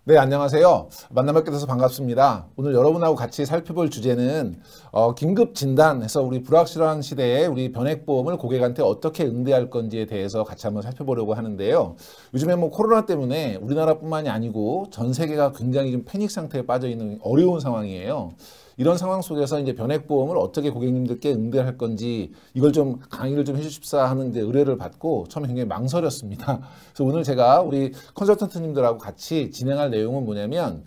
네, 안녕하세요. 만나뵙게 돼서 반갑습니다. 오늘 여러분하고 같이 살펴볼 주제는 긴급 진단해서 우리 불확실한 시대에 우리 변액보험을 고객한테 어떻게 응대할 건지에 대해서 같이 한번 살펴보려고 하는데요. 요즘에 뭐 코로나 때문에 우리나라뿐만이 아니고 전 세계가 굉장히 좀 패닉 상태에 빠져 있는 어려운 상황이에요. 이런 상황 속에서 이제 변액보험을 어떻게 고객님들께 응대할 건지 이걸 좀 강의를 좀 해주십사 하는 이제 의뢰를 받고 처음에 굉장히 망설였습니다. 그래서 오늘 제가 우리 컨설턴트님들하고 같이 진행할 내용은 뭐냐면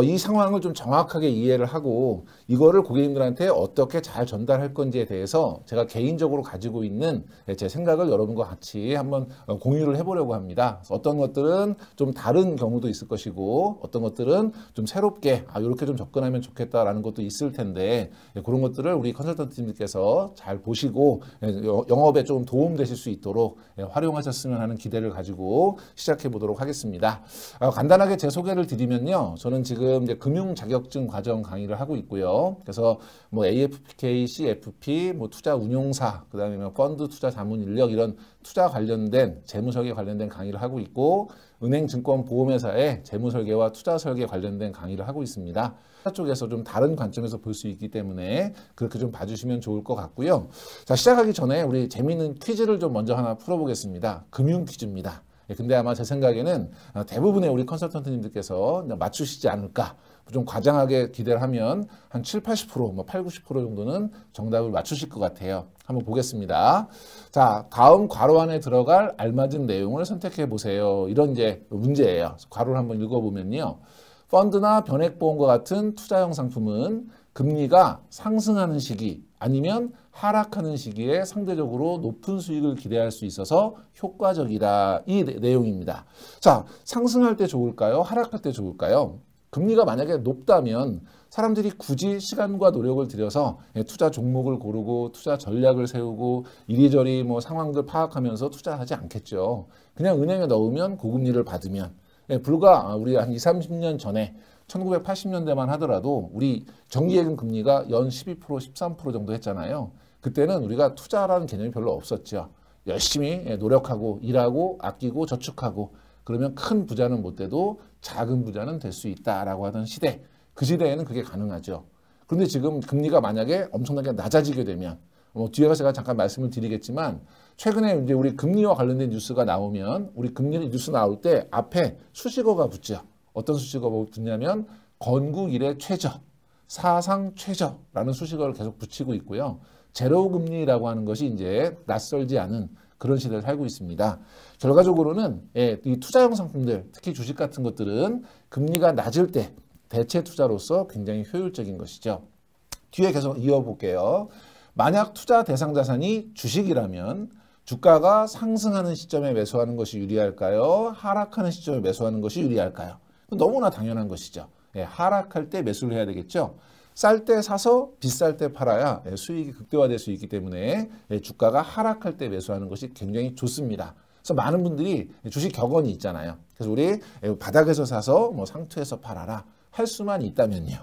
이 상황을 좀 정확하게 이해를 하고 이거를 고객님들한테 어떻게 잘 전달할 건지에 대해서 제가 개인적으로 가지고 있는 제 생각을 여러분과 같이 한번 공유를 해보려고 합니다. 어떤 것들은 좀 다른 경우도 있을 것이고 어떤 것들은 좀 새롭게 이렇게 좀 접근하면 좋겠다라는 것도 있을 텐데 그런 것들을 우리 컨설턴트님들께서 잘 보시고 영업에 좀 도움 되실 수 있도록 활용하셨으면 하는 기대를 가지고 시작해 보도록 하겠습니다. 간단하게 제 소개를 드리면요. 저는 지금 이제 금융 자격증 과정 강의를 하고 있고요. 그래서 뭐 AFPK, CFP, 뭐 투자 운용사, 그다음에 뭐 펀드 투자 자문 인력 이런 투자 관련된 재무 설계 관련된 강의를 하고 있고 은행, 증권, 보험회사의 재무 설계와 투자 설계 관련된 강의를 하고 있습니다. 쪽에서 좀 다른 관점에서 볼 수 있기 때문에 그렇게 좀 봐주시면 좋을 것 같고요. 자, 시작하기 전에 우리 재미있는 퀴즈를 좀 먼저 하나 풀어보겠습니다. 금융 퀴즈입니다. 근데 아마 제 생각에는 대부분의 우리 컨설턴트님들께서 맞추시지 않을까. 좀 과장하게 기대를 하면 한 7, 80%, 뭐 8, 90% 정도는 정답을 맞추실 것 같아요. 한번 보겠습니다. 자, 다음 괄호 안에 들어갈 알맞은 내용을 선택해 보세요. 이런 이제 문제예요. 괄호를 한번 읽어보면요. 펀드나 변액보험과 같은 투자형 상품은 금리가 상승하는 시기 아니면 하락하는 시기에 상대적으로 높은 수익을 기대할 수 있어서 효과적이다. 이 내용입니다. 자, 상승할 때 좋을까요? 하락할 때 좋을까요? 금리가 만약에 높다면 사람들이 굳이 시간과 노력을 들여서 투자 종목을 고르고 투자 전략을 세우고 이리저리 뭐 상황들 파악하면서 투자하지 않겠죠. 그냥 은행에 넣으면 고금리를 받으면 불과 우리 한 20, 30년 전에 1980년대만 하더라도 우리 정기예금 금리가 연 12%, 13% 정도 했잖아요. 그때는 우리가 투자라는 개념이 별로 없었죠. 열심히 노력하고 일하고 아끼고 저축하고 그러면 큰 부자는 못 돼도 작은 부자는 될 수 있다라고 하던 시대. 그 시대에는 그게 가능하죠. 그런데 지금 금리가 만약에 엄청나게 낮아지게 되면 뒤에 가서 제가 잠깐 말씀을 드리겠지만 최근에 이제 우리 금리와 관련된 뉴스가 나오면 우리 금리 뉴스 나올 때 앞에 수식어가 붙죠. 어떤 수식어가 붙냐면 건국 이래 최저, 사상 최저라는 수식어를 계속 붙이고 있고요. 제로 금리라고 하는 것이 이제 낯설지 않은 그런 시대를 살고 있습니다. 결과적으로는 이 투자형 상품들, 특히 주식 같은 것들은 금리가 낮을 때 대체 투자로서 굉장히 효율적인 것이죠. 뒤에 계속 이어볼게요. 만약 투자 대상 자산이 주식이라면 주가가 상승하는 시점에 매수하는 것이 유리할까요? 하락하는 시점에 매수하는 것이 유리할까요? 너무나 당연한 것이죠. 하락할 때 매수를 해야 되겠죠. 쌀 때 사서 비쌀 때 팔아야 수익이 극대화될 수 있기 때문에 주가가 하락할 때 매수하는 것이 굉장히 좋습니다. 그래서 많은 분들이 주식 격언이 있잖아요. 그래서 우리 바닥에서 사서 뭐 상투에서 팔아라 할 수만 있다면요.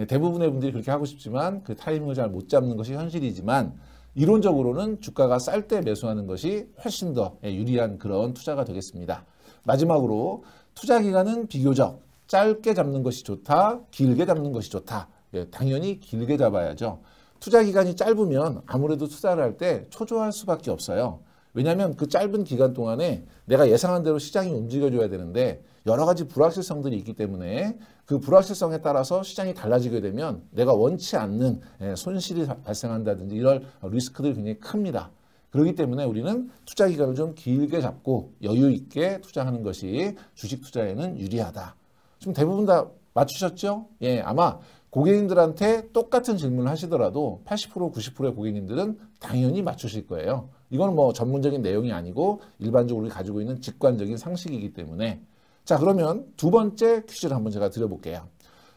대부분의 분들이 그렇게 하고 싶지만 그 타이밍을 잘 못 잡는 것이 현실이지만 이론적으로는 주가가 쌀 때 매수하는 것이 훨씬 더 유리한 그런 투자가 되겠습니다. 마지막으로 투자 기간은 비교적 짧게 잡는 것이 좋다, 길게 잡는 것이 좋다. 당연히 길게 잡아야죠. 투자 기간이 짧으면 아무래도 투자를 할 때 초조할 수밖에 없어요. 왜냐하면 그 짧은 기간 동안에 내가 예상한 대로 시장이 움직여줘야 되는데 여러 가지 불확실성들이 있기 때문에 그 불확실성에 따라서 시장이 달라지게 되면 내가 원치 않는 손실이 발생한다든지 이런 리스크들이 굉장히 큽니다. 그렇기 때문에 우리는 투자 기간을 좀 길게 잡고 여유 있게 투자하는 것이 주식 투자에는 유리하다. 지금 대부분 다 맞추셨죠? 아마 고객님들한테 똑같은 질문을 하시더라도 80%, 90%의 고객님들은 당연히 맞추실 거예요. 이건 뭐 전문적인 내용이 아니고 일반적으로 우리 가지고 있는 직관적인 상식이기 때문에. 자, 그러면 두 번째 퀴즈를 한번 제가 드려볼게요.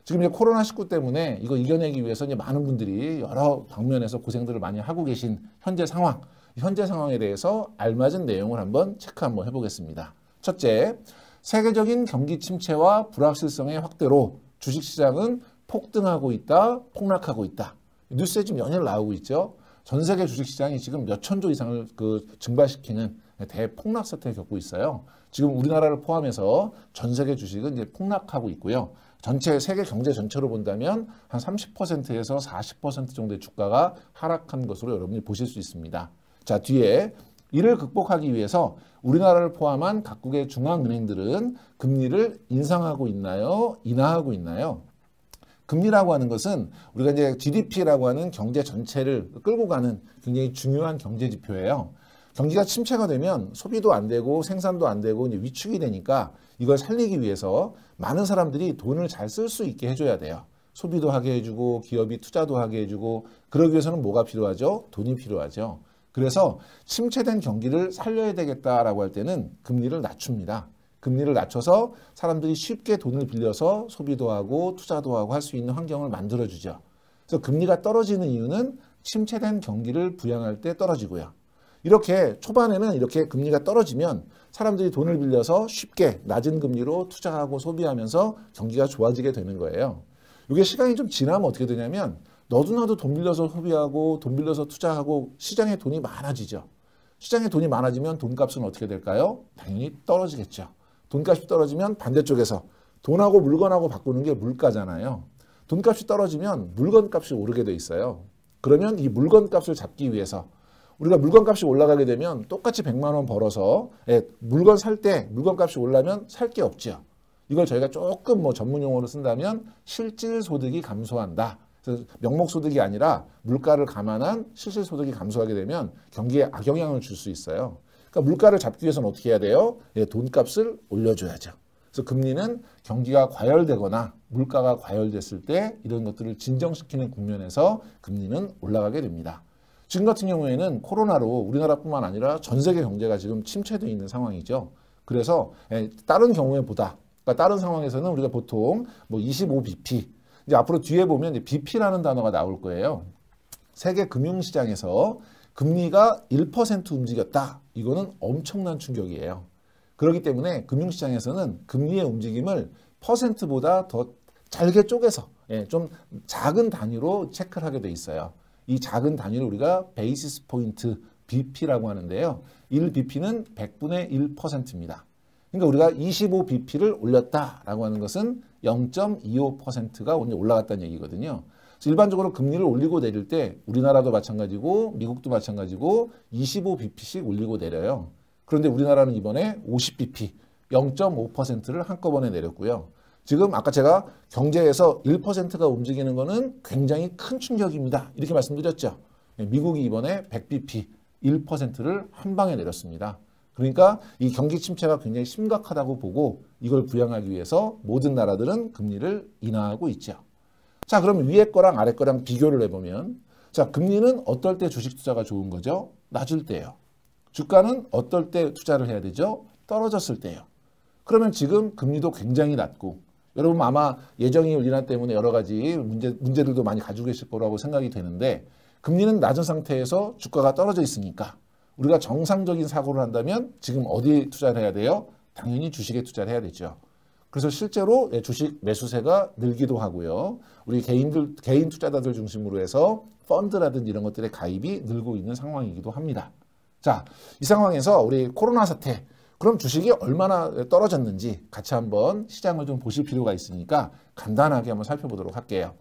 지금 이제 코로나19 때문에 이거 이겨내기 위해서 이제 많은 분들이 여러 방면에서 고생들을 많이 하고 계신 현재 상황에 대해서 알맞은 내용을 한번 체크 한번 해보겠습니다. 첫째, 세계적인 경기 침체와 불확실성의 확대로 주식시장은 폭등하고 있다, 폭락하고 있다. 뉴스에 지금 연일 나오고 있죠. 전 세계 주식시장이 지금 몇 천조 이상을 증발시키는 대폭락 사태를 겪고 있어요. 지금 우리나라를 포함해서 전 세계 주식은 이제 폭락하고 있고요. 전체 세계 경제 전체로 본다면 한 30%에서 40% 정도의 주가가 하락한 것으로 여러분이 보실 수 있습니다. 자, 뒤에 이를 극복하기 위해서 우리나라를 포함한 각국의 중앙은행들은 금리를 인상하고 있나요? 인하하고 있나요? 금리라고 하는 것은 우리가 이제 GDP라고 하는 경제 전체를 끌고 가는 굉장히 중요한 경제 지표예요. 경기가 침체가 되면 소비도 안 되고 생산도 안 되고 이제 위축이 되니까 이걸 살리기 위해서 많은 사람들이 돈을 잘 쓸 수 있게 해줘야 돼요. 소비도 하게 해주고 기업이 투자도 하게 해주고 그러기 위해서는 뭐가 필요하죠? 돈이 필요하죠. 그래서 침체된 경기를 살려야 되겠다라고 할 때는 금리를 낮춥니다. 금리를 낮춰서 사람들이 쉽게 돈을 빌려서 소비도 하고 투자도 하고 할 수 있는 환경을 만들어주죠. 그래서 금리가 떨어지는 이유는 침체된 경기를 부양할 때 떨어지고요. 이렇게 초반에는 이렇게 금리가 떨어지면 사람들이 돈을 빌려서 쉽게 낮은 금리로 투자하고 소비하면서 경기가 좋아지게 되는 거예요. 이게 시간이 좀 지나면 어떻게 되냐면 너도 나도 돈 빌려서 소비하고 돈 빌려서 투자하고 시장에 돈이 많아지죠. 시장에 돈이 많아지면 돈값은 어떻게 될까요? 당연히 떨어지겠죠. 돈값이 떨어지면 반대쪽에서 돈하고 물건하고 바꾸는 게 물가잖아요. 돈값이 떨어지면 물건값이 오르게 돼 있어요. 그러면 이 물건값을 잡기 위해서 우리가 물건값이 올라가게 되면 똑같이 100만 원 벌어서 물건 살 때 물건값이 올라면 살 게 없죠. 이걸 저희가 조금 뭐 전문 용어로 쓴다면 실질소득이 감소한다. 그래서 명목소득이 아니라 물가를 감안한 실질소득이 감소하게 되면 경기에 악영향을 줄 수 있어요. 그러니까 물가를 잡기 위해서는 어떻게 해야 돼요? 돈값을 올려줘야죠. 그래서 금리는 경기가 과열되거나 물가가 과열됐을 때 이런 것들을 진정시키는 국면에서 금리는 올라가게 됩니다. 지금 같은 경우에는 코로나로 우리나라뿐만 아니라 전 세계 경제가 지금 침체되어 있는 상황이죠. 그래서 다른 경우에보다 그러니까 다른 상황에서는 우리가 보통 뭐 25bp 이제 앞으로 뒤에 보면 이제 bp라는 단어가 나올 거예요. 세계 금융시장에서 금리가 1% 움직였다. 이거는 엄청난 충격이에요. 그렇기 때문에 금융시장에서는 금리의 움직임을 퍼센트보다 더 잘게 쪼개서 좀 작은 단위로 체크를 하게 돼 있어요. 이 작은 단위를 우리가 베이시스 포인트 BP라고 하는데요. 1BP는 100분의 1%입니다. 그러니까 우리가 25BP를 올렸다라고 하는 것은 0.25%가 올라갔다는 얘기거든요. 그래서 일반적으로 금리를 올리고 내릴 때 우리나라도 마찬가지고 미국도 마찬가지고 25BP씩 올리고 내려요. 그런데 우리나라는 이번에 50BP, 0.5%를 한꺼번에 내렸고요. 지금 아까 제가 경제에서 1%가 움직이는 것은 굉장히 큰 충격입니다. 이렇게 말씀드렸죠. 미국이 이번에 100bp, 1%를 한 방에 내렸습니다. 그러니까 이 경기 침체가 굉장히 심각하다고 보고 이걸 부양하기 위해서 모든 나라들은 금리를 인하하고 있죠. 자, 그럼 위에 거랑 아래 거랑 비교를 해보면 자, 금리는 어떨 때 주식 투자가 좋은 거죠? 낮을 때예요. 주가는 어떨 때 투자를 해야 되죠? 떨어졌을 때예요. 그러면 지금 금리도 굉장히 낮고 여러분 아마 예정이익 인하 때문에 여러 가지 문제들도 많이 가지고 계실 거라고 생각이 되는데 금리는 낮은 상태에서 주가가 떨어져 있으니까 우리가 정상적인 사고를 한다면 지금 어디에 투자를 해야 돼요? 당연히 주식에 투자를 해야 되죠. 그래서 실제로 주식 매수세가 늘기도 하고요. 우리 개인 투자자들 중심으로 해서 펀드라든지 이런 것들의 가입이 늘고 있는 상황이기도 합니다. 자, 이 상황에서 우리 코로나 사태 그럼 주식이 얼마나 떨어졌는지 같이 한번 시장을 좀 보실 필요가 있으니까 간단하게 한번 살펴보도록 할게요.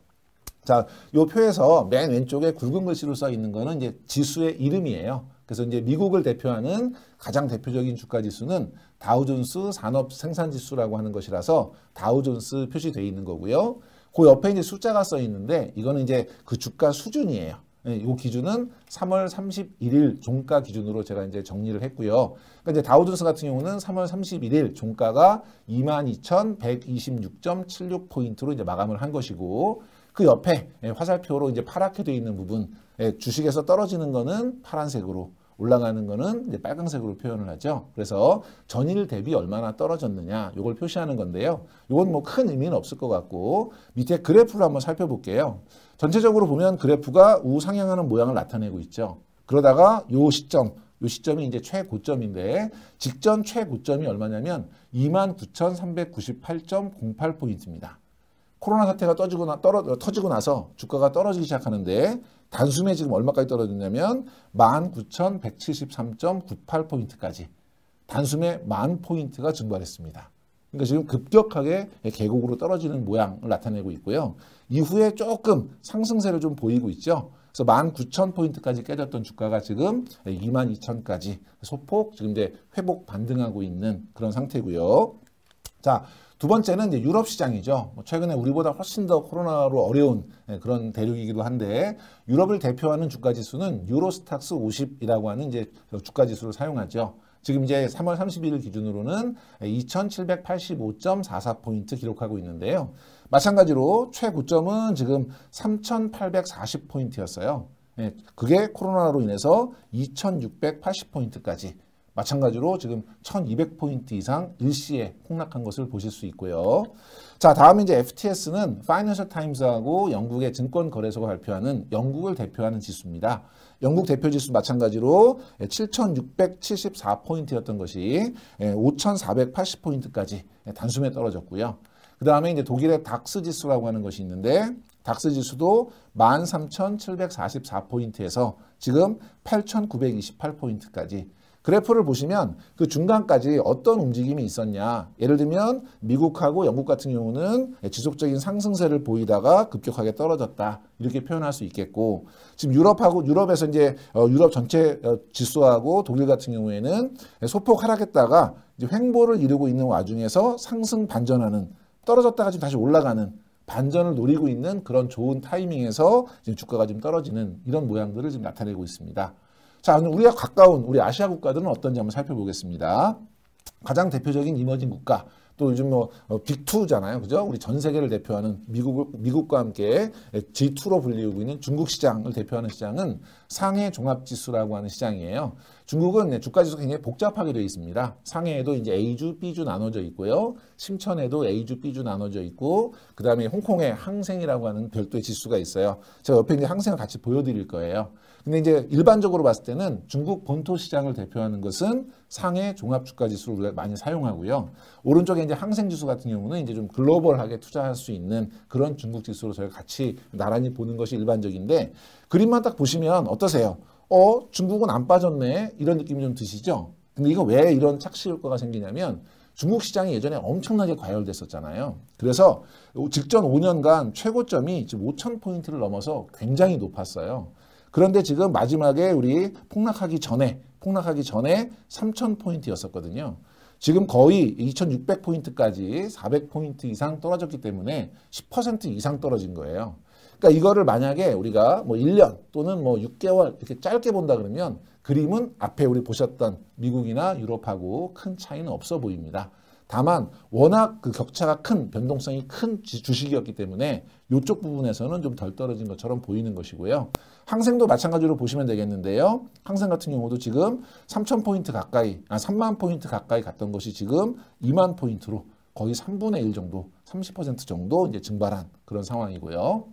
자, 이 표에서 맨 왼쪽에 굵은 글씨로 써 있는 거는 이제 지수의 이름이에요. 그래서 이제 미국을 대표하는 가장 대표적인 주가 지수는 다우존스 산업 생산 지수라고 하는 것이라서 다우존스 표시되어 있는 거고요. 그 옆에 이제 숫자가 써 있는데 이거는 이제 그 주가 수준이에요. 이 기준은 3월 31일 종가 기준으로 제가 이제 정리를 했고요. 그러니까 이제 다우존스 같은 경우는 3월 31일 종가가 22,126.76포인트로 이제 마감을 한 것이고 그 옆에 화살표로 이제 파랗게 되어 있는 부분 주식에서 떨어지는 거는 파란색으로 올라가는 거는 이제 빨간색으로 표현을 하죠. 그래서 전일 대비 얼마나 떨어졌느냐 이걸 표시하는 건데요. 이건 뭐 큰 의미는 없을 것 같고 밑에 그래프를 한번 살펴볼게요. 전체적으로 보면 그래프가 우상향하는 모양을 나타내고 있죠. 그러다가 요 시점이 이제 최고점인데 직전 최고점이 얼마냐면 29,398.08포인트입니다. 코로나 사태가 터지고 나서 주가가 떨어지기 시작하는데 단숨에 지금 얼마까지 떨어졌냐면 19,173.98포인트까지 단숨에 10,000포인트가 증발했습니다. 그러니까 지금 급격하게 계곡으로 떨어지는 모양을 나타내고 있고요. 이후에 조금 상승세를 좀 보이고 있죠. 그래서 19,000포인트까지 깨졌던 주가가 지금 22,000까지 소폭 지금 이제 회복 반등하고 있는 그런 상태고요. 자, 두 번째는 이제 유럽 시장이죠. 최근에 우리보다 훨씬 더 코로나로 어려운 그런 대륙이기도 한데 유럽을 대표하는 주가 지수는 유로스탁스 50이라고 하는 이제 주가 지수를 사용하죠. 지금 이제 3월 31일 기준으로는 2,785.44포인트 기록하고 있는데요. 마찬가지로 최고점은 지금 3,840포인트였어요. 그게 코로나로 인해서 2,680포인트까지 마찬가지로 지금 1,200포인트 이상 일시에 폭락한 것을 보실 수 있고요. 자, 다음 이제 FTS는 파이낸셜 타임스하고 영국의 증권거래소가 발표하는 영국을 대표하는 지수입니다. 영국 대표 지수 마찬가지로 7,674포인트였던 것이 5,480포인트까지 단숨에 떨어졌고요. 그 다음에 이제 독일의 닥스 지수라고 하는 것이 있는데 닥스 지수도 13,744포인트에서 지금 8,928포인트까지 그래프를 보시면 그 중간까지 어떤 움직임이 있었냐. 예를 들면 미국하고 영국 같은 경우는 지속적인 상승세를 보이다가 급격하게 떨어졌다. 이렇게 표현할 수 있겠고 지금 유럽에서 이제 유럽 전체 지수하고 독일 같은 경우에는 소폭 하락했다가 이제 횡보를 이루고 있는 와중에서 상승 반전하는 떨어졌다가 지금 다시 올라가는 반전을 노리고 있는 그런 좋은 타이밍에서 지금 주가가 좀 떨어지는 이런 모양들을 지금 나타내고 있습니다. 자, 우리가 가까운 우리 아시아 국가들은 어떤지 한번 살펴보겠습니다. 가장 대표적인 이머징 국가, 또 요즘 뭐 빅2잖아요. 그죠? 우리 전 세계를 대표하는 미국과 함께 G2로 불리우고 있는 중국 시장을 대표하는 시장은 상해 종합지수라고 하는 시장이에요. 중국은 주가지수가 굉장히 복잡하게 되어 있습니다. 상해에도 이제 A주, B주 나눠져 있고요. 심천에도 A주, B주 나눠져 있고, 그 다음에 홍콩에 항생이라고 하는 별도의 지수가 있어요. 제가 옆에 이제 항생을 같이 보여드릴 거예요. 근데 이제 일반적으로 봤을 때는 중국 본토 시장을 대표하는 것은 상해 종합주가지수를 우리가 많이 사용하고요. 오른쪽에 이제 항생지수 같은 경우는 이제 좀 글로벌하게 투자할 수 있는 그런 중국 지수로 저희가 같이 나란히 보는 것이 일반적인데 그림만 딱 보시면 어떠세요? 중국은 안 빠졌네 이런 느낌이 좀 드시죠? 근데 이거 왜 이런 착시 효과가 생기냐면 중국 시장이 예전에 엄청나게 과열됐었잖아요. 그래서 직전 5년간 최고점이 지금 5,000포인트를 넘어서 굉장히 높았어요. 그런데 지금 마지막에 우리 폭락하기 전에 3,000포인트였었거든요. 지금 거의 2,600포인트까지 400포인트 이상 떨어졌기 때문에 10% 이상 떨어진 거예요. 그러니까 이거를 만약에 우리가 뭐 1년 또는 뭐 6개월 이렇게 짧게 본다 그러면 그림은 앞에 우리 보셨던 미국이나 유럽하고 큰 차이는 없어 보입니다. 다만 워낙 그 격차가 큰 변동성이 큰 주식이었기 때문에 이쪽 부분에서는 좀 덜 떨어진 것처럼 보이는 것이고요. 항생도 마찬가지로 보시면 되겠는데요. 항생 같은 경우도 지금 3,000포인트 가까이, 3만 포인트 가까이 갔던 것이 지금 2만 포인트로 거의 3분의 1 정도, 30% 정도 이제 증발한 그런 상황이고요.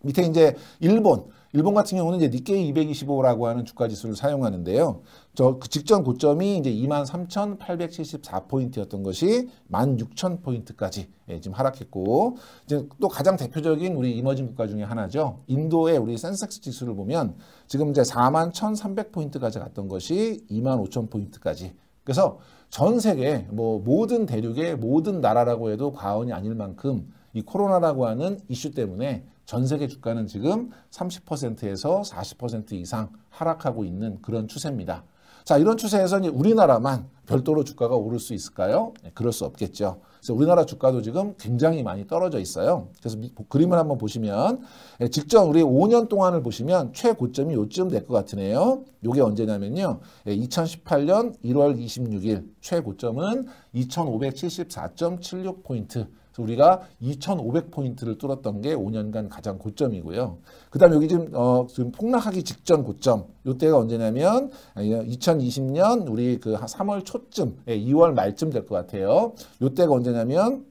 밑에 이제 일본 같은 경우는 이제 니케이 225라고 하는 주가 지수를 사용하는데요. 그 직전 고점이 이제 23,874포인트였던 것이 16,000포인트까지 지금 하락했고, 이제 또 가장 대표적인 우리 이머징 국가 중에 하나죠. 인도의 우리 센섹스 지수를 보면 지금 이제 41,300포인트까지 갔던 것이 25,000포인트까지. 그래서 전 세계 뭐 모든 대륙의 모든 나라라고 해도 과언이 아닐 만큼 이 코로나라고 하는 이슈 때문에 전 세계 주가는 지금 30%에서 40% 이상 하락하고 있는 그런 추세입니다. 자, 이런 추세에서 이제 우리나라만 별도로 주가가 오를 수 있을까요? 네, 그럴 수 없겠죠. 그래서 우리나라 주가도 지금 굉장히 많이 떨어져 있어요. 그래서 그림을 한번 보시면 직전 우리 5년 동안을 보시면 최고점이 요쯤 될 것 같으네요. 이게 언제냐면요. 2018년 1월 26일 최고점은 2,574.76포인트. 우리가 2,500포인트를 뚫었던 게 5년간 가장 고점이고요. 그 다음에 여기 지금 폭락하기 직전 고점, 이때가 언제냐면 2020년 우리 그 3월 초쯤, 2월 말쯤 될 것 같아요. 이때가 언제냐면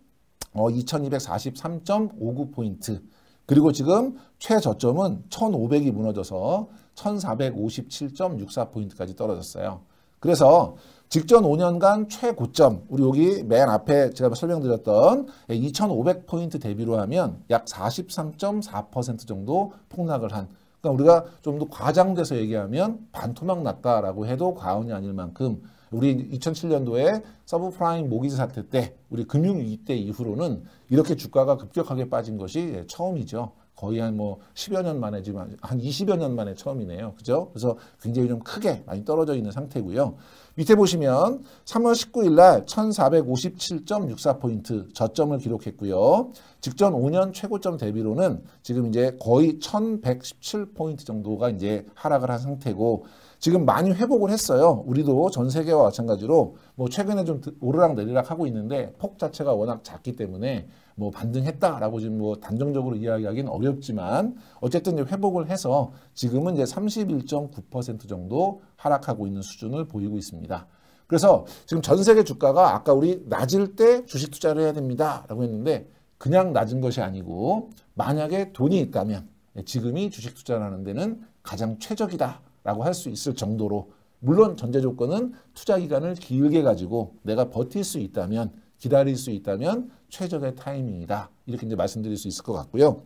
2243.59포인트. 그리고 지금 최저점은 1,500이 무너져서 1,457.64포인트까지 떨어졌어요. 그래서 직전 5년간 최고점, 우리 여기 맨 앞에 제가 설명드렸던 2,500포인트 대비로 하면 약 43.4% 정도 폭락을 한 그러니까 우리가 좀 더 과장돼서 얘기하면 반토막 났다라고 해도 과언이 아닐 만큼 우리 2007년도에 서브프라임 모기지 사태 때 우리 금융위기 때 이후로는 이렇게 주가가 급격하게 빠진 것이 처음이죠. 거의 한 뭐 10여 년 만에 지금 한 20여 년 만에 처음이네요. 그죠? 그래서 굉장히 좀 크게 많이 떨어져 있는 상태고요. 밑에 보시면 3월 19일 날 1457.64포인트 저점을 기록했고요. 직전 5년 최고점 대비로는 지금 이제 거의 1117포인트 정도가 이제 하락을 한 상태고 지금 많이 회복을 했어요. 우리도 전 세계와 마찬가지로 뭐 최근에 좀 오르락 내리락 하고 있는데 폭 자체가 워낙 작기 때문에 뭐 반등했다라고 지금 뭐 단정적으로 이야기하기는 어렵지만 어쨌든 이제 회복을 해서 지금은 이제 31.9% 정도 하락하고 있는 수준을 보이고 있습니다. 그래서 지금 전 세계 주가가 아까 우리 낮을 때 주식 투자를 해야 됩니다라고 했는데 그냥 낮은 것이 아니고 만약에 돈이 있다면 지금이 주식 투자를 하는 데는 가장 최적이다라고 할 수 있을 정도로 물론 전제 조건은 투자 기간을 길게 가지고 내가 버틸 수 있다면 기다릴 수 있다면 최적의 타이밍이다. 이렇게 이제 말씀드릴 수 있을 것 같고요.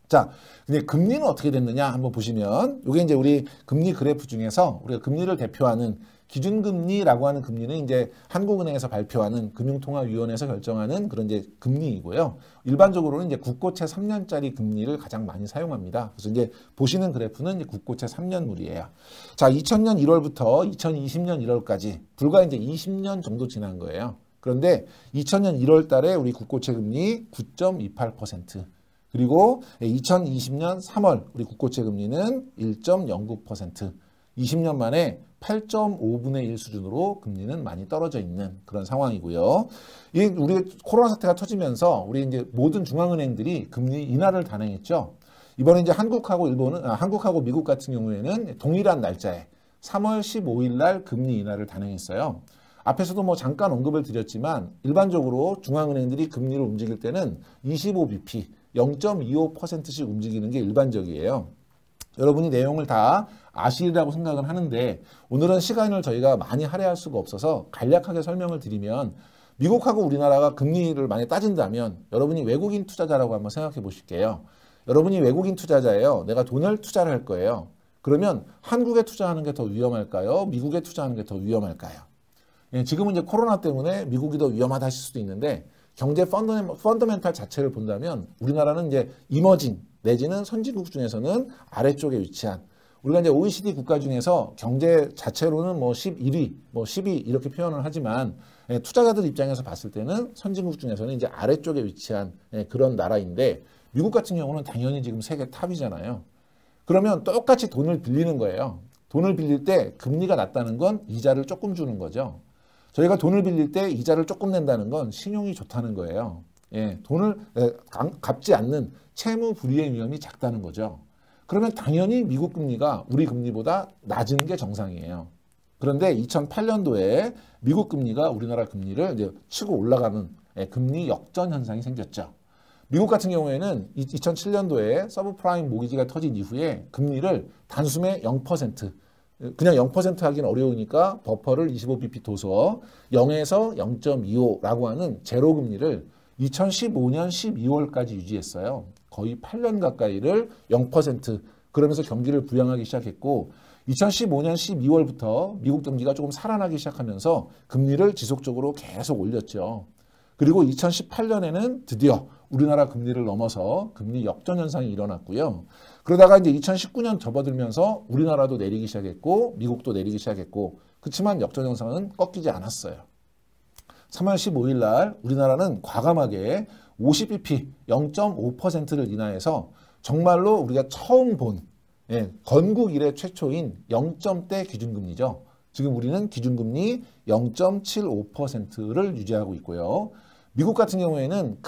자, 근데 금리는 어떻게 됐느냐 한번 보시면 이게 이제 우리 금리 그래프 중에서 우리가 금리를 대표하는 기준금리라고 하는 금리는 이제 한국은행에서 발표하는 금융통화위원회에서 결정하는 그런 이제 금리이고요. 일반적으로는 이제 국고채 3년짜리 금리를 가장 많이 사용합니다. 그래서 이제 보시는 그래프는 이제 국고채 3년물이에요. 자, 2000년 1월부터 2020년 1월까지 불과 이제 20년 정도 지난 거예요. 그런데 2000년 1월 달에 우리 국고채 금리 9.28%, 그리고 2020년 3월 우리 국고채 금리는 1.09%, 20년 만에 8.5분의 1 수준으로 금리는 많이 떨어져 있는 그런 상황이고요. 이 우리 코로나 사태가 터지면서 우리 이제 모든 중앙은행들이 금리 인하를 단행했죠. 이번에 이제 한국하고 미국 같은 경우에는 동일한 날짜에 3월 15일 날 금리 인하를 단행했어요. 앞에서도 뭐 잠깐 언급을 드렸지만 일반적으로 중앙은행들이 금리를 움직일 때는 25bp, 0.25%씩 움직이는 게 일반적이에요. 여러분이 내용을 다 아시리라고 생각을 하는데 오늘은 시간을 저희가 많이 할애할 수가 없어서 간략하게 설명을 드리면 미국하고 우리나라가 금리를 많이 따진다면 여러분이 외국인 투자자라고 한번 생각해 보실게요. 여러분이 외국인 투자자예요. 내가 돈을 투자를 할 거예요. 그러면 한국에 투자하는 게 더 위험할까요? 미국에 투자하는 게 더 위험할까요? 예, 지금은 이제 코로나 때문에 미국이 더 위험하다 하실 수도 있는데 경제 펀더멘탈 자체를 본다면 우리나라는 이제 이머징 내지는 선진국 중에서는 아래쪽에 위치한 우리가 이제 OECD 국가 중에서 경제 자체로는 뭐 11위, 뭐 10위 이렇게 표현을 하지만 투자자들 입장에서 봤을 때는 선진국 중에서는 이제 아래쪽에 위치한 그런 나라인데 미국 같은 경우는 당연히 지금 세계 탑이잖아요. 그러면 똑같이 돈을 빌리는 거예요. 돈을 빌릴 때 금리가 낮다는 건 이자를 조금 주는 거죠. 저희가 돈을 빌릴 때 이자를 조금 낸다는 건 신용이 좋다는 거예요. 예, 돈을 갚지 않는 채무 불이행 위험이 작다는 거죠. 그러면 당연히 미국 금리가 우리 금리보다 낮은 게 정상이에요. 그런데 2008년도에 미국 금리가 우리나라 금리를 이제 치고 올라가는 금리 역전 현상이 생겼죠. 미국 같은 경우에는 2007년도에 서브프라임 모기지가 터진 이후에 금리를 단숨에 0%, 그냥 0% 하기는 어려우니까 버퍼를 25bp 둬서 0에서 0.25라고 하는 제로 금리를 2015년 12월까지 유지했어요. 거의 8년 가까이를 0% 그러면서 경기를 부양하기 시작했고 2015년 12월부터 미국 경기가 조금 살아나기 시작하면서 금리를 지속적으로 계속 올렸죠. 그리고 2018년에는 드디어 우리나라 금리를 넘어서 금리 역전 현상이 일어났고요. 그러다가 이제 2019년 접어들면서 우리나라도 내리기 시작했고 미국도 내리기 시작했고 그렇지만 역전 현상은 꺾이지 않았어요. 3월 15일 날 우리나라는 과감하게 50bp 0.5%를 인하해서 정말로 우리가 처음 본 건국 이래 최초인 0점대 기준금리죠. 지금 우리는 기준금리 0.75%를 유지하고 있고요. 미국 같은 경우에는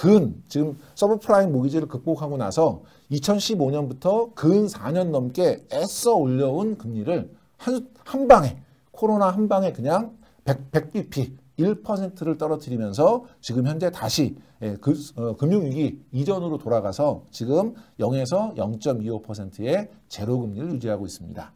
지금 서브프라임 모기지를 극복하고 나서 2015년부터 근 4년 넘게 애써 올려온 금리를 한 방에 코로나 한 방에 그냥 100bp 1%를 떨어뜨리면서 지금 현재 다시 금융위기 이전으로 돌아가서 지금 0에서 0.25%의 제로 금리를 유지하고 있습니다.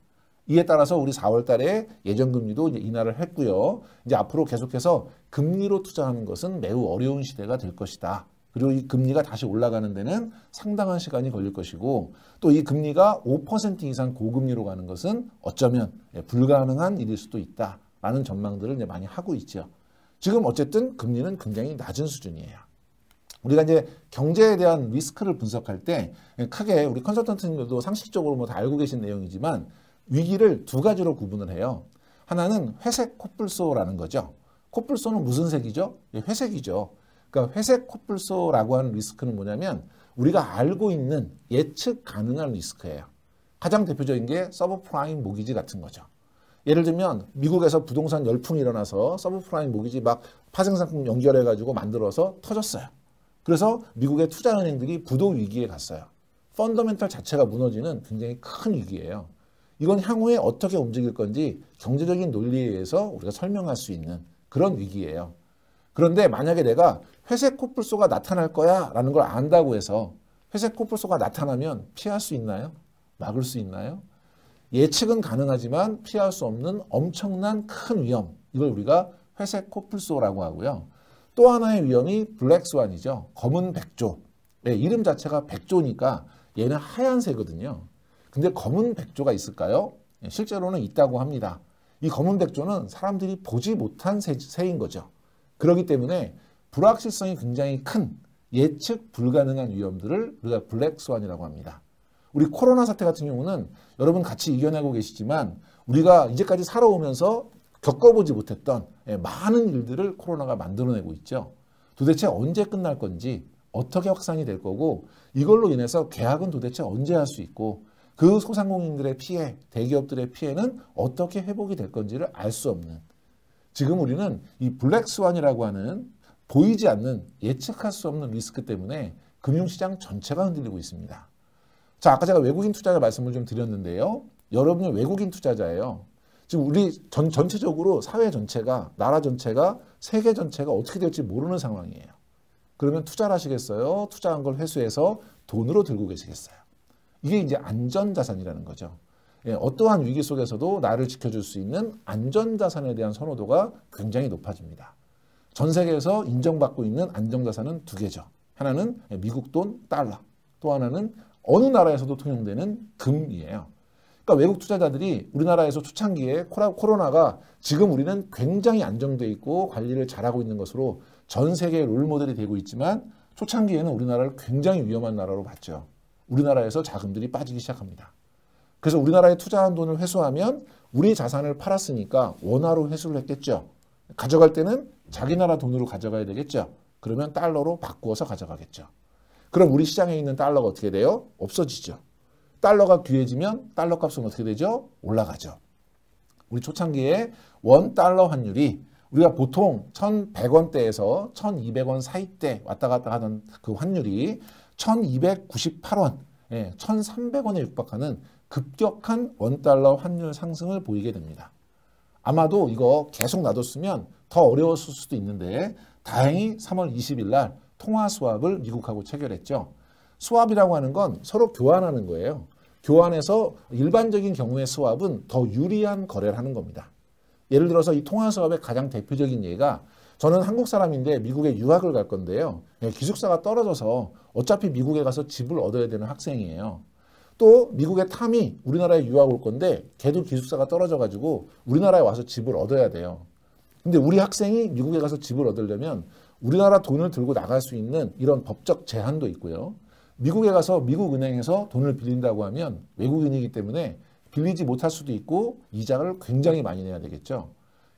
이에 따라서 우리 4월 달에 예정금리도 이제 인하를 했고요. 이제 앞으로 계속해서 금리로 투자하는 것은 매우 어려운 시대가 될 것이다. 그리고 이 금리가 다시 올라가는 데는 상당한 시간이 걸릴 것이고 또 이 금리가 5% 이상 고금리로 가는 것은 어쩌면 불가능한 일일 수도 있다라는 전망들을 이제 많이 하고 있죠. 지금 어쨌든 금리는 굉장히 낮은 수준이에요. 우리가 이제 경제에 대한 리스크를 분석할 때 크게 우리 컨설턴트님들도 상식적으로 뭐 다 알고 계신 내용이지만 위기를 두 가지로 구분을 해요. 하나는 회색 코뿔소라는 거죠. 코뿔소는 무슨 색이죠? 회색이죠. 그러니까 회색 코뿔소라고 하는 리스크는 뭐냐면 우리가 알고 있는 예측 가능한 리스크예요. 가장 대표적인 게 서브프라임 모기지 같은 거죠. 예를 들면 미국에서 부동산 열풍이 일어나서 서브프라임 모기지 막 파생상품 연결해가지고 만들어서 터졌어요. 그래서 미국의 투자은행들이 부도 위기에 갔어요. 펀더멘털 자체가 무너지는 굉장히 큰 위기예요. 이건 향후에 어떻게 움직일 건지 경제적인 논리에 의해서 우리가 설명할 수 있는 그런 위기예요. 그런데 만약에 내가 회색 코뿔소가 나타날 거야 라는 걸 안다고 해서 회색 코뿔소가 나타나면 피할 수 있나요? 막을 수 있나요? 예측은 가능하지만 피할 수 없는 엄청난 큰 위험, 이걸 우리가 회색 코뿔소라고 하고요. 또 하나의 위험이 블랙스완이죠. 검은 백조. 네, 이름 자체가 백조니까 얘는 하얀새거든요. 근데 검은 백조가 있을까요? 실제로는 있다고 합니다. 이 검은 백조는 사람들이 보지 못한 새인 거죠. 그렇기 때문에 불확실성이 굉장히 큰 예측 불가능한 위험들을 우리가 블랙스완이라고 합니다. 우리 코로나 사태 같은 경우는 여러분 같이 이겨내고 계시지만 우리가 이제까지 살아오면서 겪어보지 못했던 많은 일들을 코로나가 만들어내고 있죠. 도대체 언제 끝날 건지, 어떻게 확산이 될 거고, 이걸로 인해서 계약은 도대체 언제 할 수 있고, 그 소상공인들의 피해, 대기업들의 피해는 어떻게 회복이 될 건지를 알 수 없는, 지금 우리는 이 블랙스완이라고 하는 보이지 않는 예측할 수 없는 리스크 때문에 금융시장 전체가 흔들리고 있습니다. 자, 아까 제가 외국인 투자자 말씀을 좀 드렸는데요. 여러분이 외국인 투자자예요. 지금 우리 전체적으로 사회 전체가, 나라 전체가, 세계 전체가 어떻게 될지 모르는 상황이에요. 그러면 투자를 하시겠어요? 투자한 걸 회수해서 돈으로 들고 계시겠어요? 이게 이제 안전자산이라는 거죠. 어떠한 위기 속에서도 나를 지켜줄 수 있는 안전자산에 대한 선호도가 굉장히 높아집니다. 전 세계에서 인정받고 있는 안정자산은 두 개죠. 하나는 미국 돈, 달러. 또 하나는 어느 나라에서도 통용되는 금이에요. 그러니까 외국 투자자들이 우리나라에서 초창기에 코로나가 지금 우리는 굉장히 안정돼 있고 관리를 잘하고 있는 것으로 전 세계의 롤모델이 되고 있지만 초창기에는 우리나라를 굉장히 위험한 나라로 봤죠. 우리나라에서 자금들이 빠지기 시작합니다. 그래서 우리나라에 투자한 돈을 회수하면 우리 자산을 팔았으니까 원화로 회수를 했겠죠. 가져갈 때는 자기 나라 돈으로 가져가야 되겠죠. 그러면 달러로 바꾸어서 가져가겠죠. 그럼 우리 시장에 있는 달러가 어떻게 돼요? 없어지죠. 달러가 귀해지면 달러 값은 어떻게 되죠? 올라가죠. 우리 초창기에 원 달러 환율이 우리가 보통 1,100원대에서 1,200원 사이대 왔다 갔다 하던 그 환율이 1,298원, 1,300원에 육박하는 급격한 원달러 환율 상승을 보이게 됩니다. 아마도 이거 계속 놔뒀으면 더 어려웠을 수도 있는데 다행히 3월 20일 날 통화 수합을 미국하고 체결했죠. 수합이라고 하는 건 서로 교환하는 거예요. 교환해서 일반적인 경우의 수합은 더 유리한 거래를 하는 겁니다. 예를 들어서 이 통화 수합의 가장 대표적인 예가 저는 한국 사람인데 미국에 유학을 갈 건데요. 기숙사가 떨어져서 어차피 미국에 가서 집을 얻어야 되는 학생이에요. 또 미국의 탐이 우리나라에 유학 올 건데 걔도 기숙사가 떨어져가지고 우리나라에 와서 집을 얻어야 돼요. 근데 우리 학생이 미국에 가서 집을 얻으려면 우리나라 돈을 들고 나갈 수 있는 이런 법적 제한도 있고요. 미국에 가서 미국 은행에서 돈을 빌린다고 하면 외국인이기 때문에 빌리지 못할 수도 있고 이자를 굉장히 많이 내야 되겠죠.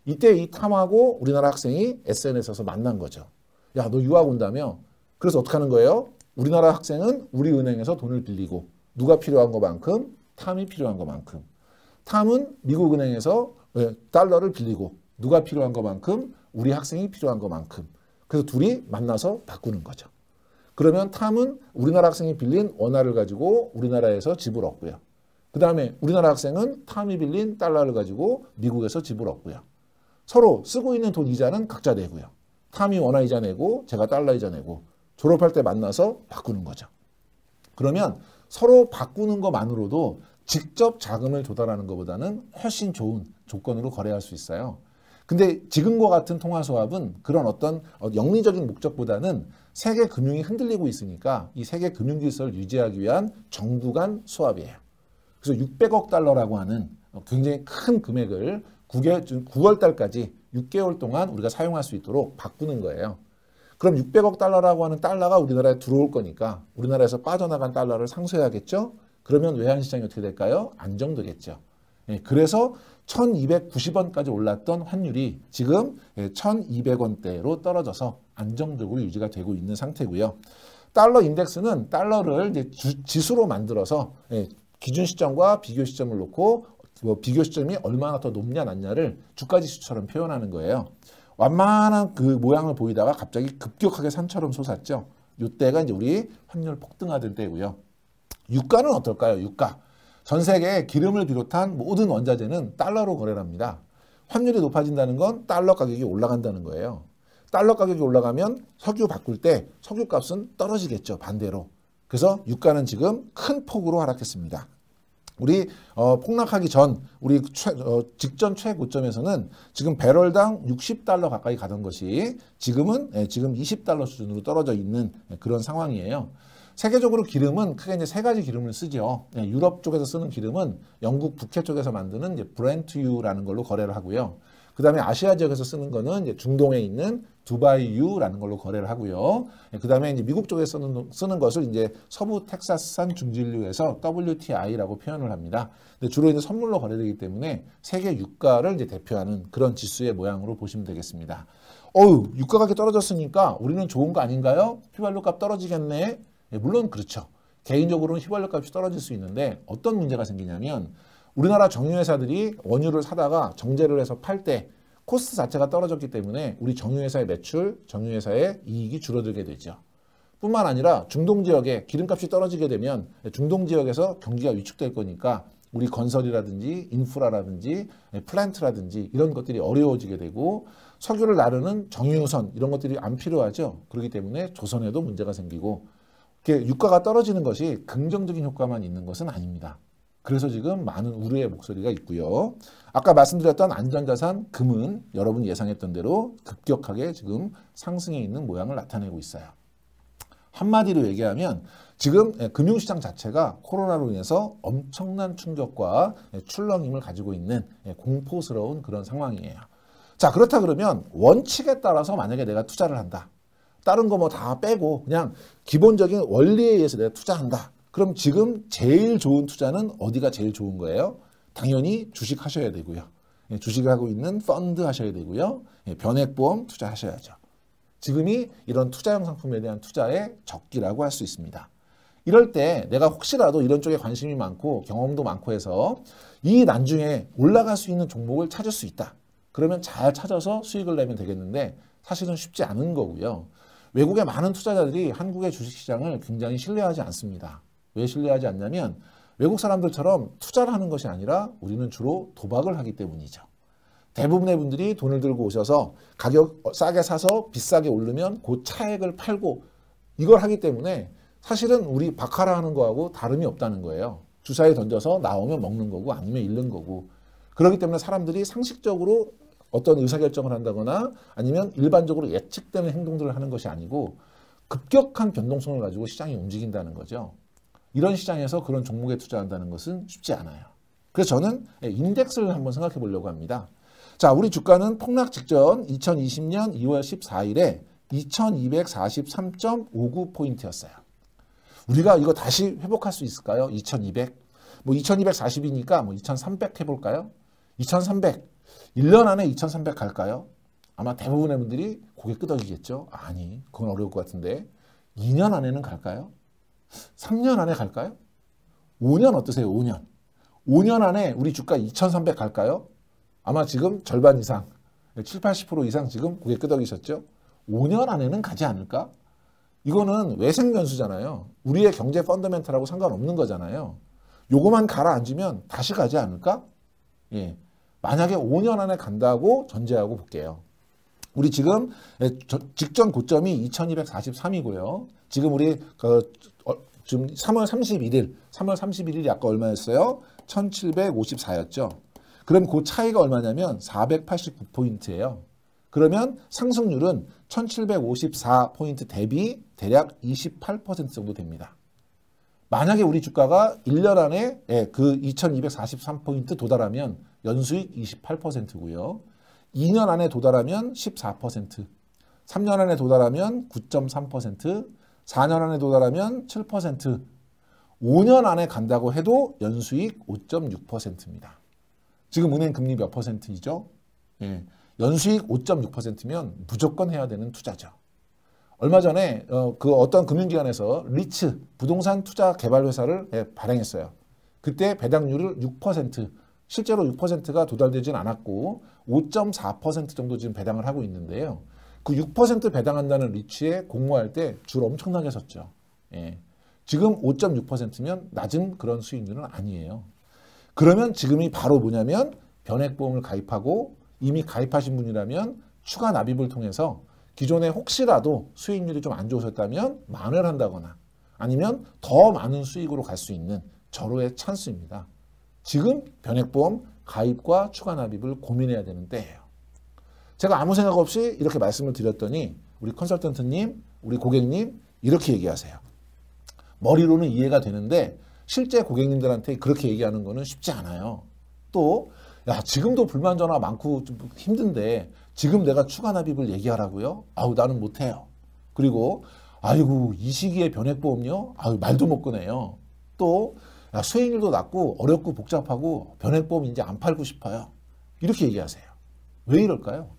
이때 이 탐하고 우리나라 학생이 SNS에서 만난 거죠. 야, 너 유학 온다며? 그래서 어떻게 하는 거예요? 우리나라 학생은 우리 은행에서 돈을 빌리고 누가 필요한 것만큼 탐이 필요한 것만큼 탐은 미국 은행에서 달러를 빌리고 누가 필요한 것만큼 우리 학생이 필요한 것만큼 그래서 둘이 만나서 바꾸는 거죠. 그러면 탐은 우리나라 학생이 빌린 원화를 가지고 우리나라에서 집을 얻고요. 그 다음에 우리나라 학생은 탐이 빌린 달러를 가지고 미국에서 집을 얻고요. 서로 쓰고 있는 돈 이자는 각자 내고요. 탐이 원화 이자 내고 제가 달러 이자 내고 졸업할 때 만나서 바꾸는 거죠. 그러면 서로 바꾸는 것만으로도 직접 자금을 조달하는 것보다는 훨씬 좋은 조건으로 거래할 수 있어요. 근데 지금과 같은 통화수합은 그런 어떤 영리적인 목적보다는 세계 금융이 흔들리고 있으니까 이 세계 금융 질서를 유지하기 위한 정부 간 수합이에요. 그래서 600억 달러라고 하는 굉장히 큰 금액을 9월 달까지 6개월 동안 우리가 사용할 수 있도록 바꾸는 거예요. 그럼 600억 달러라고 하는 달러가 우리나라에 들어올 거니까 우리나라에서 빠져나간 달러를 상쇄하겠죠? 그러면 외환시장이 어떻게 될까요? 안정되겠죠. 그래서 1290원까지 올랐던 환율이 지금 1200원대로 떨어져서 안정적으로 유지가 되고 있는 상태고요. 달러 인덱스는 달러를 이제 지수로 만들어서 기준 시점과 비교 시점을 놓고 비교 시점이 얼마나 더 높냐 낮냐를 주가지수처럼 표현하는 거예요. 완만한 그 모양을 보이다가 갑자기 급격하게 산처럼 솟았죠. 이때가 이제 우리 환율 폭등하던 때고요. 유가는 어떨까요? 유가. 전 세계 기름을 비롯한 모든 원자재는 달러로 거래를 합니다. 환율이 높아진다는 건 달러 가격이 올라간다는 거예요. 달러 가격이 올라가면 석유 바꿀 때 석유 값은 떨어지겠죠. 반대로. 그래서 유가는 지금 큰 폭으로 하락했습니다. 우리 폭락하기 전 우리 직전 최고점에서는 지금 배럴당 60달러 가까이 가던 것이 지금 20달러 수준으로 떨어져 있는 그런 상황이에요. 세계적으로 기름은 크게 이제 세 가지 기름을 쓰죠. 유럽 쪽에서 쓰는 기름은 영국 북해 쪽에서 만드는 이제 브렌트유라는 걸로 거래를 하고요. 그 다음에 아시아 지역에서 쓰는 거는 이제 중동에 있는 두바이유라는 걸로 거래를 하고요. 그 다음에 이제 미국 쪽에서 쓰는 것을 이제 서부 텍사스산 중진류에서 WTI라고 표현을 합니다. 근데 주로 이제 선물로 거래되기 때문에 세계 유가를 이제 대표하는 그런 지수의 모양으로 보시면 되겠습니다. 유가가 이렇게 떨어졌으니까 우리는 좋은 거 아닌가요? 휘발유 값 떨어지겠네. 물론 그렇죠. 개인적으로는 휘발유 값이 떨어질 수 있는데 어떤 문제가 생기냐면 우리나라 정유회사들이 원유를 사다가 정제를 해서 팔 때 코스트 자체가 떨어졌기 때문에 우리 정유회사의 매출, 정유회사의 이익이 줄어들게 되죠. 뿐만 아니라 중동 지역에 기름값이 떨어지게 되면 중동 지역에서 경기가 위축될 거니까 우리 건설이라든지 인프라라든지 플랜트라든지 이런 것들이 어려워지게 되고 석유를 나르는 정유선 이런 것들이 안 필요하죠. 그렇기 때문에 조선에도 문제가 생기고 유가가 떨어지는 것이 긍정적인 효과만 있는 것은 아닙니다. 그래서 지금 많은 우려의 목소리가 있고요. 아까 말씀드렸던 안전자산 금은 여러분이 예상했던 대로 급격하게 지금 상승해 있는 모양을 나타내고 있어요. 한마디로 얘기하면 지금 금융시장 자체가 코로나로 인해서 엄청난 충격과 출렁임을 가지고 있는 공포스러운 그런 상황이에요. 자, 그렇다 그러면 원칙에 따라서 만약에 내가 투자를 한다. 다른 거 뭐 다 빼고 그냥 기본적인 원리에 의해서 내가 투자한다. 그럼 지금 제일 좋은 투자는 어디가 제일 좋은 거예요? 당연히 주식 하셔야 되고요. 주식을 하고 있는 펀드 하셔야 되고요. 변액보험 투자하셔야죠. 지금이 이런 투자형 상품에 대한 투자의 적기라고 할 수 있습니다. 이럴 때 내가 혹시라도 이런 쪽에 관심이 많고 경험도 많고 해서 이 나중에 올라갈 수 있는 종목을 찾을 수 있다. 그러면 잘 찾아서 수익을 내면 되겠는데 사실은 쉽지 않은 거고요. 외국의 많은 투자자들이 한국의 주식시장을 굉장히 신뢰하지 않습니다. 왜 신뢰하지 않냐면 외국 사람들처럼 투자를 하는 것이 아니라 우리는 주로 도박을 하기 때문이죠. 대부분의 분들이 돈을 들고 오셔서 가격 싸게 사서 비싸게 오르면 그 차액을 팔고 이걸 하기 때문에 사실은 우리 바카라 하는 거하고 다름이 없다는 거예요. 주사에 던져서 나오면 먹는 거고 아니면 잃는 거고. 그렇기 때문에 사람들이 상식적으로 어떤 의사결정을 한다거나 아니면 일반적으로 예측되는 행동들을 하는 것이 아니고 급격한 변동성을 가지고 시장이 움직인다는 거죠. 이런 시장에서 그런 종목에 투자한다는 것은 쉽지 않아요. 그래서 저는 인덱스를 한번 생각해 보려고 합니다. 자, 우리 주가는 폭락 직전 2020년 2월 14일에 2243.59포인트였어요. 우리가 이거 다시 회복할 수 있을까요? 2200. 뭐 2240이니까 뭐 2300 해볼까요? 2300. 1년 안에 2300 갈까요? 아마 대부분의 분들이 고개 끄덕이겠죠. 아니, 그건 어려울 것 같은데 2년 안에는 갈까요? 3년 안에 갈까요? 5년 어떠세요? 5년. 5년 안에 우리 주가 2300 갈까요? 아마 지금 절반 이상, 7, 80% 이상 지금 고개 끄덕이셨죠? 5년 안에는 가지 않을까? 이거는 외생 변수잖아요. 우리의 경제 펀더멘탈하고 상관없는 거잖아요. 요거만 가라앉으면 다시 가지 않을까? 예. 만약에 5년 안에 간다고 전제하고 볼게요. 우리 지금 직전 고점이 2243이고요. 지금 우리 지금 3월 31일 아까 얼마였어요? 1754였죠. 그럼 그 차이가 얼마냐면 489포인트예요. 그러면 상승률은 1754포인트 대비 대략 28% 정도 됩니다. 만약에 우리 주가가 1년 안에 그 2243포인트 도달하면 연수익 28%고요. 2년 안에 도달하면 14%, 3년 안에 도달하면 9.3%, 4년 안에 도달하면 7%, 5년 안에 간다고 해도 연수익 5.6%입니다. 지금 은행 금리 몇 %이죠? 예, 연수익 5.6%면 무조건 해야 되는 투자죠. 얼마 전에 그 어떤 금융기관에서 리츠 부동산 투자 개발 회사를 발행했어요. 그때 배당률을 6%, 실제로 6%가 도달되진 않았고 5.4% 정도 지금 배당을 하고 있는데요. 그 6% 배당한다는 리츠에 공모할 때 줄 엄청나게 섰죠. 예. 지금 5.6%면 낮은 그런 수익률은 아니에요. 그러면 지금이 바로 뭐냐면 변액보험을 가입하고 이미 가입하신 분이라면 추가 납입을 통해서 기존에 혹시라도 수익률이 좀 안 좋으셨다면 만회를 한다거나 아니면 더 많은 수익으로 갈 수 있는 절호의 찬스입니다. 지금 변액보험 가입과 추가 납입을 고민해야 되는 때예요. 제가 아무 생각 없이 이렇게 말씀을 드렸더니 우리 컨설턴트님, 우리 고객님 이렇게 얘기하세요. 머리로는 이해가 되는데 실제 고객님들한테 그렇게 얘기하는 거는 쉽지 않아요. 또 야, 지금도 불만 전화 많고 좀 힘든데 지금 내가 추가 납입을 얘기하라고요? 아우 나는 못해요. 그리고 아이고 이 시기에 변액보험요? 아우 말도 못 꺼내요. 또 야, 수익률도 낮고 어렵고 복잡하고 변액보험 이제 안 팔고 싶어요. 이렇게 얘기하세요. 왜 이럴까요?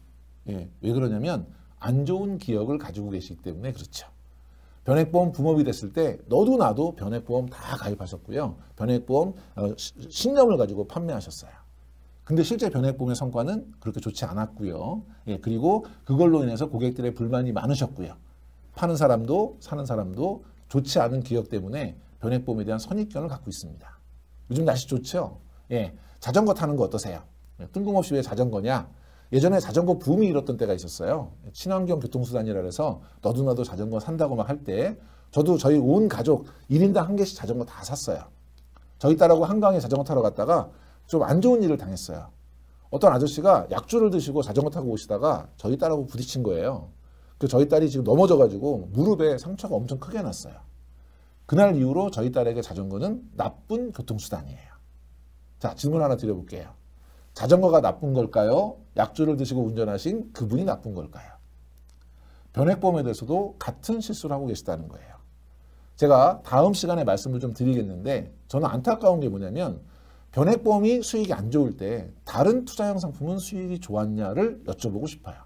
예, 왜 그러냐면 안 좋은 기억을 가지고 계시기 때문에 그렇죠. 변액보험 붐업이 됐을 때 너도 나도 변액보험 다 가입하셨고요. 변액보험 신념을 가지고 판매하셨어요. 근데 실제 변액보험의 성과는 그렇게 좋지 않았고요. 예, 그리고 그걸로 인해서 고객들의 불만이 많으셨고요. 파는 사람도 사는 사람도 좋지 않은 기억 때문에 변액보험에 대한 선입견을 갖고 있습니다. 요즘 날씨 좋죠? 예, 자전거 타는 거 어떠세요? 뜬금없이 왜 자전거냐? 예전에 자전거 붐이 일었던 때가 있었어요. 친환경 교통수단이라 해서 너도 나도 자전거 산다고 막 할 때 저도 저희 온 가족 1인당 1개씩 자전거 다 샀어요. 저희 딸하고 한강에 자전거 타러 갔다가 좀 안 좋은 일을 당했어요. 어떤 아저씨가 약주를 드시고 자전거 타고 오시다가 저희 딸하고 부딪힌 거예요. 그 저희 딸이 지금 넘어져가지고 무릎에 상처가 엄청 크게 났어요. 그날 이후로 저희 딸에게 자전거는 나쁜 교통수단이에요. 자, 질문 하나 드려볼게요. 자전거가 나쁜 걸까요? 약주를 드시고 운전하신 그분이 나쁜 걸까요? 변액보험에 대해서도 같은 실수를 하고 계시다는 거예요. 제가 다음 시간에 말씀을 좀 드리겠는데 저는 안타까운 게 뭐냐면 변액보험이 수익이 안 좋을 때 다른 투자형 상품은 수익이 좋았냐를 여쭤보고 싶어요.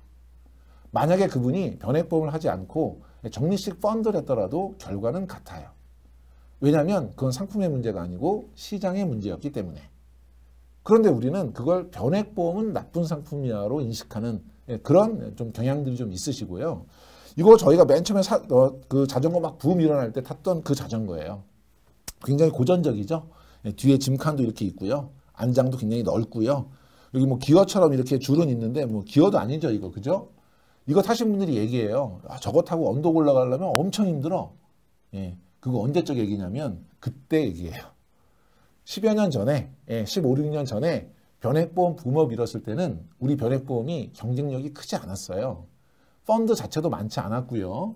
만약에 그분이 변액보험을 하지 않고 적립식 펀드를 했더라도 결과는 같아요. 왜냐하면 그건 상품의 문제가 아니고 시장의 문제였기 때문에. 그런데 우리는 그걸 변액보험은 나쁜 상품이야로 인식하는 그런 좀 경향들이 좀 있으시고요. 이거 저희가 맨 처음에 그 자전거 막 붐 일어날 때 탔던 그 자전거예요. 굉장히 고전적이죠. 뒤에 짐칸도 이렇게 있고요. 안장도 굉장히 넓고요. 여기 뭐 기어처럼 이렇게 줄은 있는데 뭐 기어도 아니죠 이거 그죠? 이거 타신 분들이 얘기해요. 아, 저거 타고 언덕 올라가려면 엄청 힘들어. 예, 그거 언제적 얘기냐면 그때 얘기예요. 10여 년 전에, 15, 16년 전에 변액보험 붐업 일었을 때는 우리 변액보험이 경쟁력이 크지 않았어요. 펀드 자체도 많지 않았고요.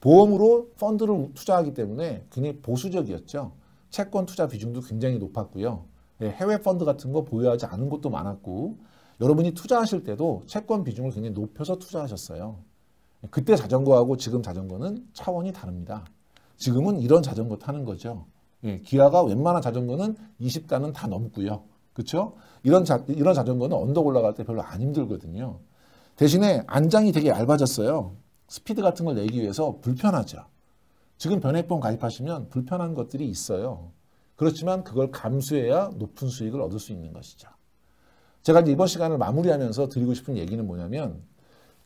보험으로 펀드를 투자하기 때문에 굉장히 보수적이었죠. 채권 투자 비중도 굉장히 높았고요. 해외 펀드 같은 거 보유하지 않은 곳도 많았고 여러분이 투자하실 때도 채권 비중을 굉장히 높여서 투자하셨어요. 그때 자전거하고 지금 자전거는 차원이 다릅니다. 지금은 이런 자전거 타는 거죠. 기아가 웬만한 자전거는 20단은 다 넘고요. 그렇죠? 이런 자전거는 언덕 올라갈 때 별로 안 힘들거든요. 대신에 안장이 되게 얇아졌어요. 스피드 같은 걸 내기 위해서 불편하죠. 지금 변액보험 가입하시면 불편한 것들이 있어요. 그렇지만 그걸 감수해야 높은 수익을 얻을 수 있는 것이죠. 제가 이제 이번 시간을 마무리하면서 드리고 싶은 얘기는 뭐냐면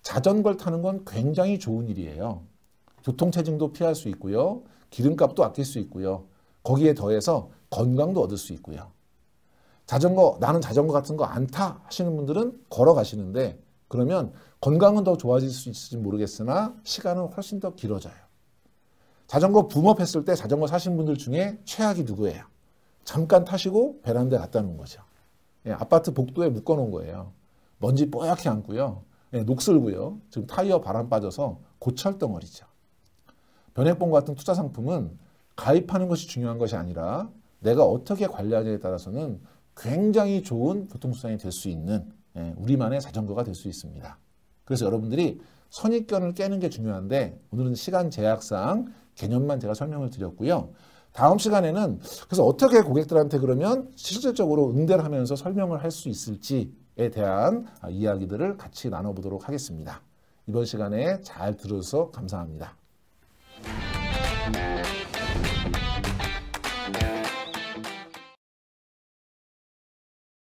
자전거를 타는 건 굉장히 좋은 일이에요. 교통체증도 피할 수 있고요. 기름값도 아낄 수 있고요. 거기에 더해서 건강도 얻을 수 있고요. 자전거, 나는 자전거 같은 거 안 타 하시는 분들은 걸어가시는데 그러면 건강은 더 좋아질 수 있을지 모르겠으나 시간은 훨씬 더 길어져요. 자전거 붐업했을 때 자전거 사신 분들 중에 최악이 누구예요? 잠깐 타시고 베란다에 갖다 놓은 거죠. 예, 아파트 복도에 묶어놓은 거예요. 먼지 뽀얗게 안고요. 예, 녹슬고요. 지금 타이어 바람 빠져서 고철덩어리죠. 변액보험 같은 투자 상품은 가입하는 것이 중요한 것이 아니라 내가 어떻게 관리하냐에 따라서는 굉장히 좋은 교통수단이 될 수 있는 우리만의 자전거가 될 수 있습니다. 그래서 여러분들이 선입견을 깨는 게 중요한데 오늘은 시간 제약상 개념만 제가 설명을 드렸고요. 다음 시간에는 그래서 어떻게 고객들한테 그러면 실질적으로 응대를 하면서 설명을 할 수 있을지에 대한 이야기들을 같이 나눠보도록 하겠습니다. 이번 시간에 잘 들어서 감사합니다.